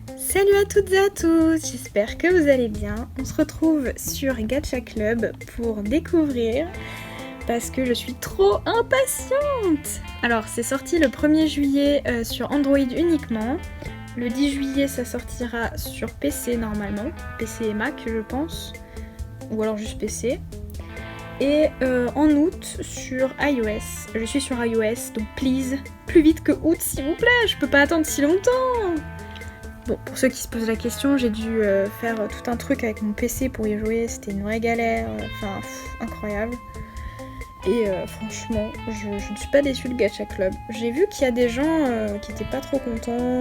Salut à toutes et à tous, j'espère que vous allez bien. On se retrouve sur Gacha Club pour découvrir parce que je suis trop impatiente. Alors c'est sorti le 1er juillet sur Android uniquement. Le 10 juillet ça sortira sur PC normalement, PC et Mac je pense, ou alors juste PC. Et en août sur iOS. Je suis sur iOS donc please, plus vite que août s'il vous plaît, je peux pas attendre si longtemps. Bon, pour ceux qui se posent la question, j'ai dû faire tout un truc avec mon PC pour y jouer, c'était une vraie galère, incroyable. Et franchement, je ne suis pas déçue de Gacha Club. J'ai vu qu'il y a des gens qui étaient pas trop contents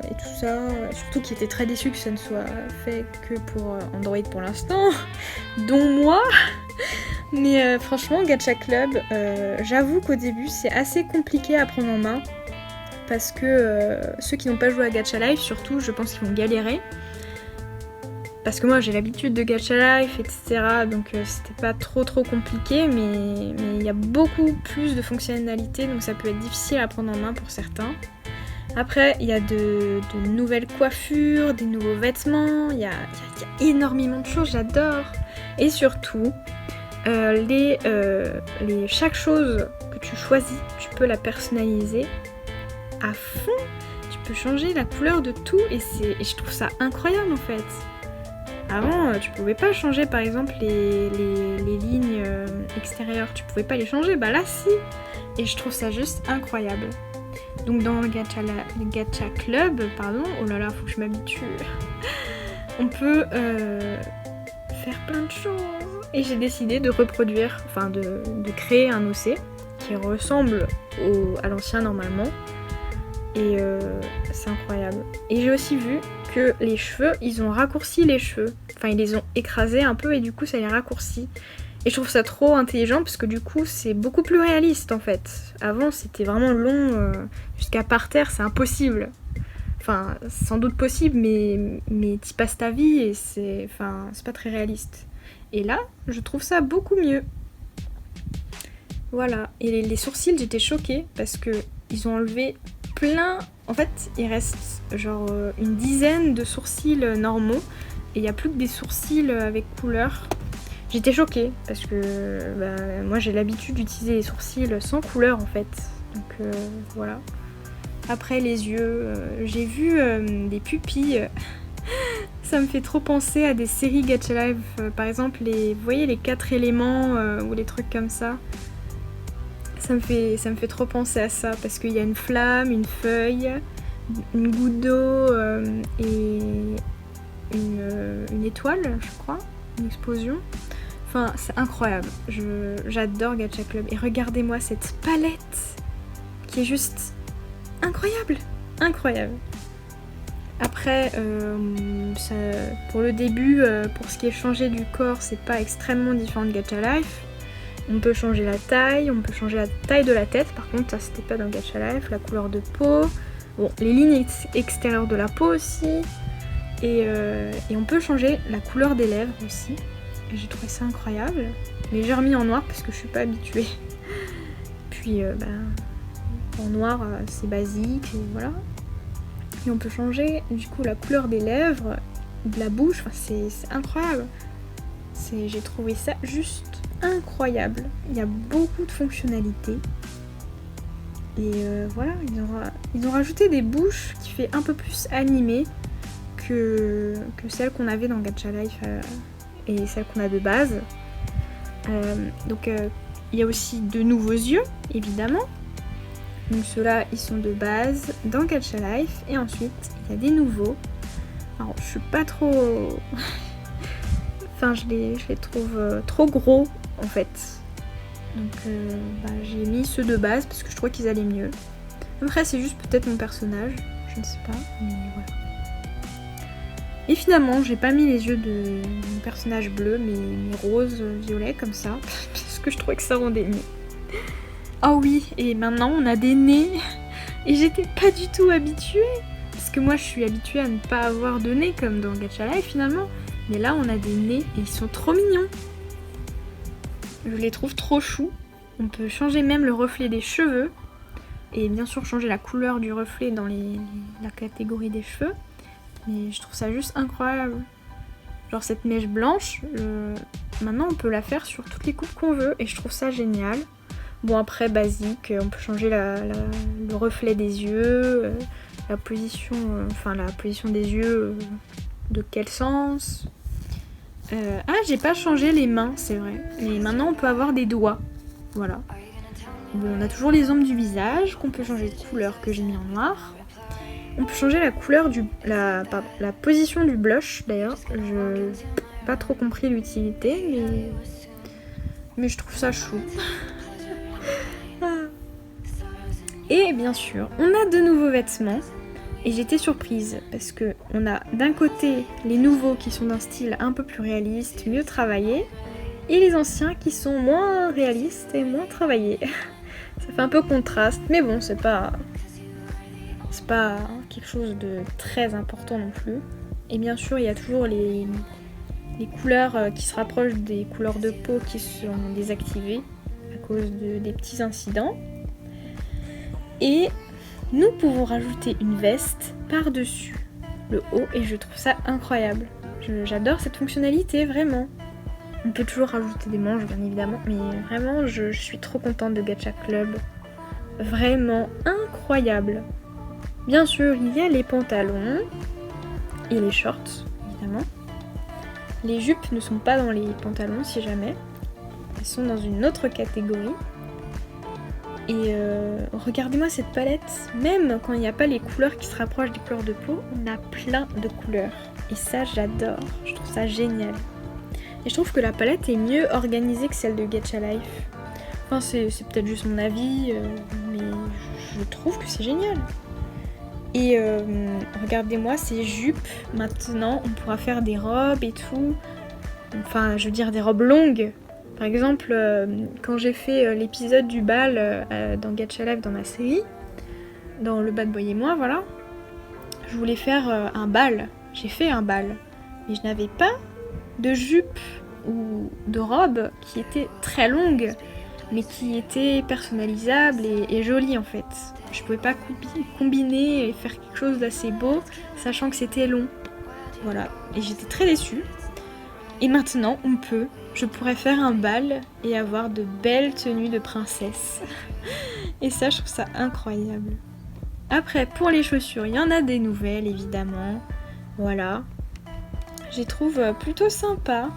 et tout ça, surtout qui étaient très déçus que ça ne soit fait que pour Android pour l'instant, dont moi. Mais franchement, Gacha Club, j'avoue qu'au début c'est assez compliqué à prendre en main. Parce que ceux qui n'ont pas joué à Gacha Life, surtout, je pense qu'ils vont galérer. Parce que moi j'ai l'habitude de Gacha Life, etc. Donc c'était pas trop compliqué, mais il y a beaucoup plus de fonctionnalités, donc ça peut être difficile à prendre en main pour certains. Après, il y a de nouvelles coiffures, des nouveaux vêtements, il y a énormément de choses, j'adore. Et surtout, chaque chose que tu choisis, tu peux la personnaliser à fond, tu peux changer la couleur de tout et je trouve ça incroyable en fait. Avant, tu pouvais pas changer par exemple les lignes extérieures, tu pouvais pas les changer, bah là si. Et je trouve ça juste incroyable. Donc dans le Gacha Club, oh là là, faut que je m'habitue. On peut faire plein de choses. Et j'ai décidé de reproduire, de créer un OC qui ressemble à l'ancien normalement. Et c'est incroyable. Et j'ai aussi vu que les cheveux, ils ont raccourci les cheveux. Enfin, ils les ont écrasés un peu et du coup, ça les raccourcit. Et je trouve ça trop intelligent parce que du coup, c'est beaucoup plus réaliste en fait. Avant, c'était vraiment long, jusqu'à par terre, c'est impossible. Enfin, c'est sans doute possible, mais t'y passes ta vie et c'est pas très réaliste. Et là, je trouve ça beaucoup mieux. Voilà. Et les sourcils, j'étais choquée parce que ils ont enlevé plein. En fait, il reste genre une dizaine de sourcils normaux et il n'y a plus que des sourcils avec couleur. J'étais choquée parce que moi j'ai l'habitude d'utiliser les sourcils sans couleur en fait. Donc voilà. Après les yeux, j'ai vu des pupilles. Ça me fait trop penser à des séries Gacha Life. Par exemple, vous voyez les 4 éléments ou les trucs comme ça. Ça me fait trop penser à ça parce qu'il y a une flamme, une feuille, une goutte d'eau et une étoile, je crois, une explosion. Enfin, c'est incroyable. J'adore Gacha Club. Et regardez-moi cette palette qui est juste incroyable, incroyable. Après, pour le début, pour ce qui est changé du corps, c'est pas extrêmement différent de Gacha Life. On peut changer la taille de la tête, par contre ça c'était pas dans Gacha Life, la couleur de peau, bon, les lignes extérieures de la peau aussi, et on peut changer la couleur des lèvres aussi, et j'ai trouvé ça incroyable, mais j'ai remis en noir parce que je suis pas habituée, puis en noir c'est basique, et voilà, et on peut changer du coup la couleur des lèvres, de la bouche, c'est incroyable, j'ai trouvé ça juste incroyable. Il y a beaucoup de fonctionnalités. Et voilà, ils ont rajouté des bouches qui fait un peu plus animé que celles qu'on avait dans Gacha Life et celles qu'on a de base. Donc il y a aussi de nouveaux yeux, évidemment. Donc ceux-là, ils sont de base dans Gacha Life. Et ensuite, il y a des nouveaux. Alors, je suis pas trop... je les trouve trop gros en fait. Donc j'ai mis ceux de base parce que je trouvais qu'ils allaient mieux. Après c'est juste peut-être mon personnage, je ne sais pas, mais voilà. Et finalement j'ai pas mis les yeux de mon personnage bleu, mais rose, violet comme ça, parce que je trouvais que ça rendait mieux. Oh oui, et maintenant on a des nez, et j'étais pas du tout habituée, parce que moi je suis habituée à ne pas avoir de nez comme dans Gacha Life finalement. Mais là, on a des nez et ils sont trop mignons. Je les trouve trop choux. On peut changer même le reflet des cheveux. Et bien sûr, changer la couleur du reflet dans la catégorie des cheveux. Mais je trouve ça juste incroyable. Genre cette mèche blanche, maintenant on peut la faire sur toutes les coupes qu'on veut et je trouve ça génial. Bon après basique, on peut changer le reflet des yeux, la position des yeux, de quel sens. J'ai pas changé les mains, c'est vrai. Mais maintenant on peut avoir des doigts, voilà. Bon, on a toujours les ombres du visage qu'on peut changer de couleur que j'ai mis en noir. On peut changer la couleur la position du blush d'ailleurs. Je n'ai pas trop compris l'utilité, mais je trouve ça chou. Et bien sûr, on a de nouveaux vêtements. Et j'étais surprise parce que on a d'un côté les nouveaux qui sont d'un style un peu plus réaliste, mieux travaillé, et les anciens qui sont moins réalistes et moins travaillés. Ça fait un peu contraste, mais bon, c'est pas quelque chose de très important non plus. Et bien sûr, il y a toujours les couleurs qui se rapprochent des couleurs de peau qui sont désactivées à cause des petits incidents. Et nous pouvons rajouter une veste par-dessus le haut et je trouve ça incroyable. J'adore cette fonctionnalité, vraiment. On peut toujours rajouter des manches, bien évidemment, mais vraiment, je suis trop contente de Gacha Club. Vraiment incroyable. Bien sûr, il y a les pantalons et les shorts, évidemment. Les jupes ne sont pas dans les pantalons, si jamais. Elles sont dans une autre catégorie. Et regardez-moi cette palette, même quand il n'y a pas les couleurs qui se rapprochent des couleurs de peau, on a plein de couleurs. Et ça, j'adore, je trouve ça génial. Et je trouve que la palette est mieux organisée que celle de Gacha Life. Enfin, c'est peut-être juste mon avis, mais je trouve que c'est génial. Et regardez-moi ces jupes, maintenant on pourra faire des robes et tout. Enfin, je veux dire des robes longues. Par exemple, quand j'ai fait l'épisode du bal dans Gacha Life dans ma série, dans le Bad Boy et moi, voilà, je voulais faire un bal. J'ai fait un bal. Mais je n'avais pas de jupe ou de robe qui était très longue, mais qui était personnalisable et jolie en fait. Je pouvais pas combiner et faire quelque chose d'assez beau, sachant que c'était long. Voilà, et j'étais très déçue. Et maintenant, je pourrais faire un bal et avoir de belles tenues de princesse. Et ça, je trouve ça incroyable. Après, pour les chaussures, il y en a des nouvelles, évidemment. Voilà. Je les trouve plutôt sympas.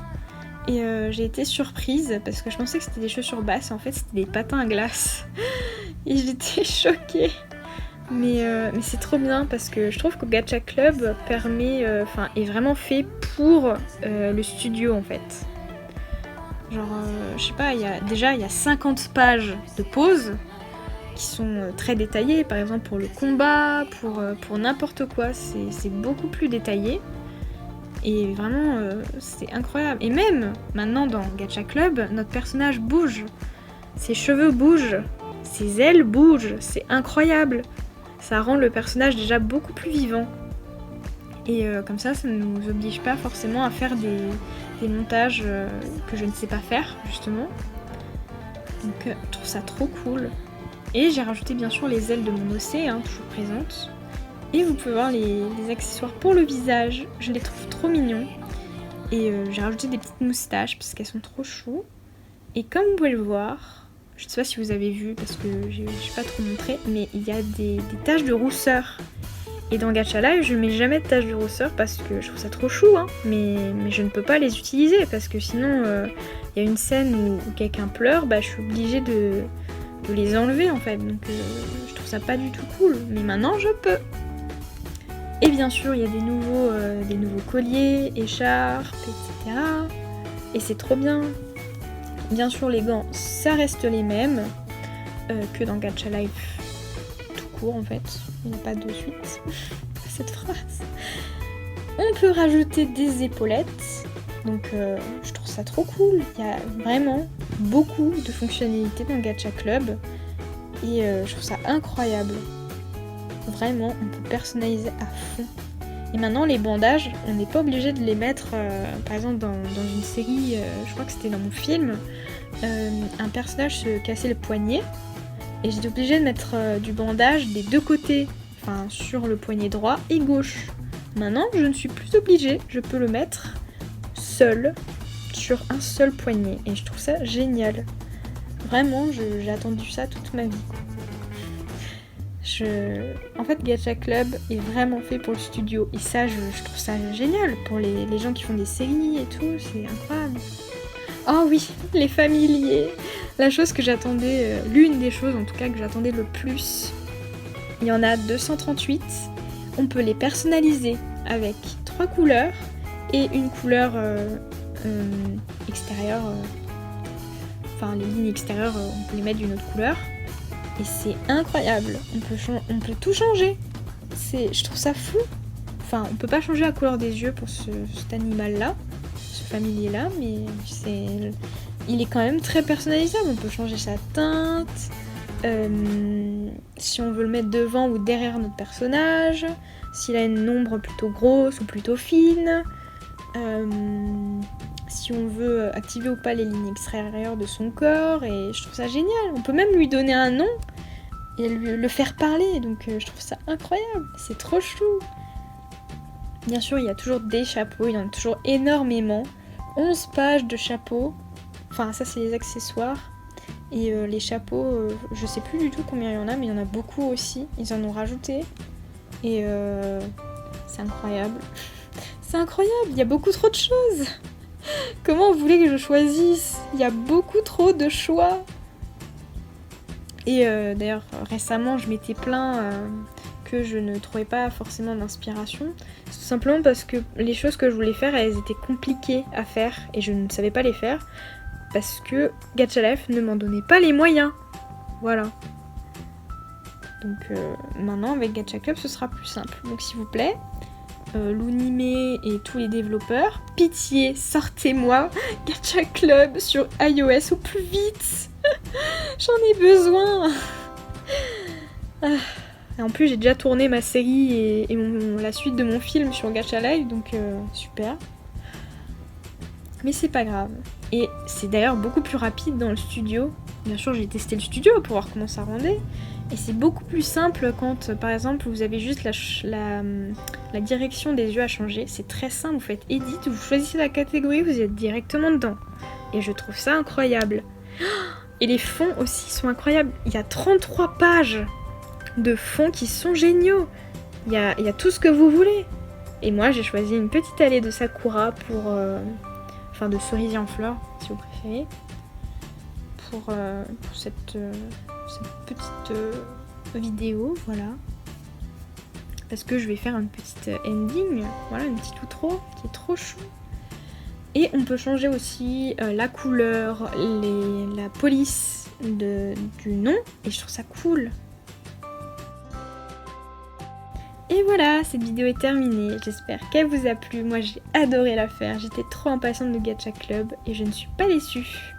Et j'ai été surprise parce que je pensais que c'était des chaussures basses. En fait, c'était des patins à glace. Et j'étais choquée. Mais c'est trop bien parce que je trouve que Gacha Club est vraiment fait pour le studio en fait. Genre, je sais pas, il y a 50 pages de poses qui sont très détaillées. Par exemple pour le combat, pour n'importe quoi, c'est beaucoup plus détaillé. Et vraiment, c'est incroyable. Et même maintenant dans Gacha Club, notre personnage bouge. Ses cheveux bougent, ses ailes bougent, c'est incroyable. Ça rend le personnage déjà beaucoup plus vivant. Et comme ça ne nous oblige pas forcément à faire des montages que je ne sais pas faire, justement. Donc je trouve ça trop cool. Et j'ai rajouté bien sûr les ailes de mon océ, toujours présentes. Et vous pouvez voir les accessoires pour le visage. Je les trouve trop mignons. Et j'ai rajouté des petites moustaches parce qu'elles sont trop choues. Et comme vous pouvez le voir... Je sais pas si vous avez vu parce que j'ai pas trop montré, mais il y a des taches de rousseur. Et dans Gacha Life, je mets jamais de taches de rousseur parce que je trouve ça trop chou, mais je ne peux pas les utiliser parce que sinon il y a une scène où quelqu'un pleure, je suis obligée de les enlever en fait. Donc je trouve ça pas du tout cool, mais maintenant je peux. Et bien sûr, il y a des nouveaux colliers, écharpes, etc. Et c'est trop bien. Bien sûr, les gants, ça reste les mêmes que dans Gacha Life tout court en fait. Il n'y a pas de suite à cette phrase. On peut rajouter des épaulettes. Donc je trouve ça trop cool. Il y a vraiment beaucoup de fonctionnalités dans Gacha Club. Et je trouve ça incroyable. Vraiment, on peut personnaliser à fond. Et maintenant, les bandages, on n'est pas obligé de les mettre, par exemple, dans une série, je crois que c'était dans mon film, un personnage se cassait le poignet, et j'étais obligée de mettre du bandage des deux côtés, enfin sur le poignet droit et gauche. Maintenant, je ne suis plus obligée, je peux le mettre seul, sur un seul poignet, et je trouve ça génial. Vraiment, j'ai attendu ça toute ma vie. En fait, Gacha Club est vraiment fait pour le studio, et ça, je trouve ça génial, pour les gens qui font des séries et tout, c'est incroyable. Oh oui, les familiers. La chose que j'attendais, l'une des choses en tout cas que j'attendais le plus. Il y en a 238. On peut les personnaliser avec 3 couleurs et une couleur extérieure. Enfin, les lignes extérieures, on peut les mettre d'une autre couleur. Et c'est incroyable. On peut tout changer. Je trouve ça fou. Enfin, on peut pas changer la couleur des yeux pour cet animal-là. Familier-là, mais il est quand même très personnalisable. On peut changer sa teinte, si on veut le mettre devant ou derrière notre personnage, s'il a une ombre plutôt grosse ou plutôt fine, si on veut activer ou pas les lignes extérieures de son corps, et je trouve ça génial. On peut même lui donner un nom et le faire parler, donc je trouve ça incroyable, c'est trop chou. Bien sûr, il y a toujours des chapeaux, il y en a toujours énormément. 11 pages de chapeaux, enfin ça c'est les accessoires, et les chapeaux, je sais plus du tout combien il y en a, mais il y en a beaucoup aussi, ils en ont rajouté, et c'est incroyable. C'est incroyable, il y a beaucoup trop de choses. Comment vous voulez que je choisisse? Il y a beaucoup trop de choix. Et d'ailleurs récemment je m'étais plaint que je ne trouvais pas forcément d'inspiration, tout simplement parce que les choses que je voulais faire, elles étaient compliquées à faire et je ne savais pas les faire parce que Gacha Life ne m'en donnait pas les moyens. Voilà. Donc maintenant avec Gacha Club ce sera plus simple. Donc s'il vous plaît, Lunime et tous les développeurs, pitié, sortez-moi Gacha Club sur iOS au plus vite. J'en ai besoin. Et en plus j'ai déjà tourné ma série et la suite de mon film sur Gacha Live, donc super. Mais c'est pas grave. Et c'est d'ailleurs beaucoup plus rapide dans le studio. Bien sûr j'ai testé le studio pour voir comment ça rendait. Et c'est beaucoup plus simple quand par exemple vous avez juste la direction des yeux à changer. C'est très simple, vous faites Edit, vous choisissez la catégorie, vous êtes directement dedans. Et je trouve ça incroyable. Et les fonds aussi sont incroyables. Il y a 33 pages de fonds qui sont géniaux. Il y a tout ce que vous voulez. Et moi j'ai choisi une petite allée de Sakura pour... enfin de cerisier en fleurs si vous préférez. Pour cette petite vidéo, voilà. Parce que je vais faire une petite ending, voilà, une petite outro qui est trop chou. Et on peut changer aussi la couleur, la police du nom, et je trouve ça cool. Et voilà, cette vidéo est terminée, j'espère qu'elle vous a plu. Moi j'ai adoré la faire, j'étais trop impatiente de Gacha Club et je ne suis pas déçue.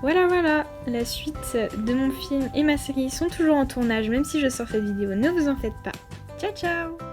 Voilà, la suite de mon film et ma série sont toujours en tournage, même si je sors cette vidéo, ne vous en faites pas. Ciao ciao!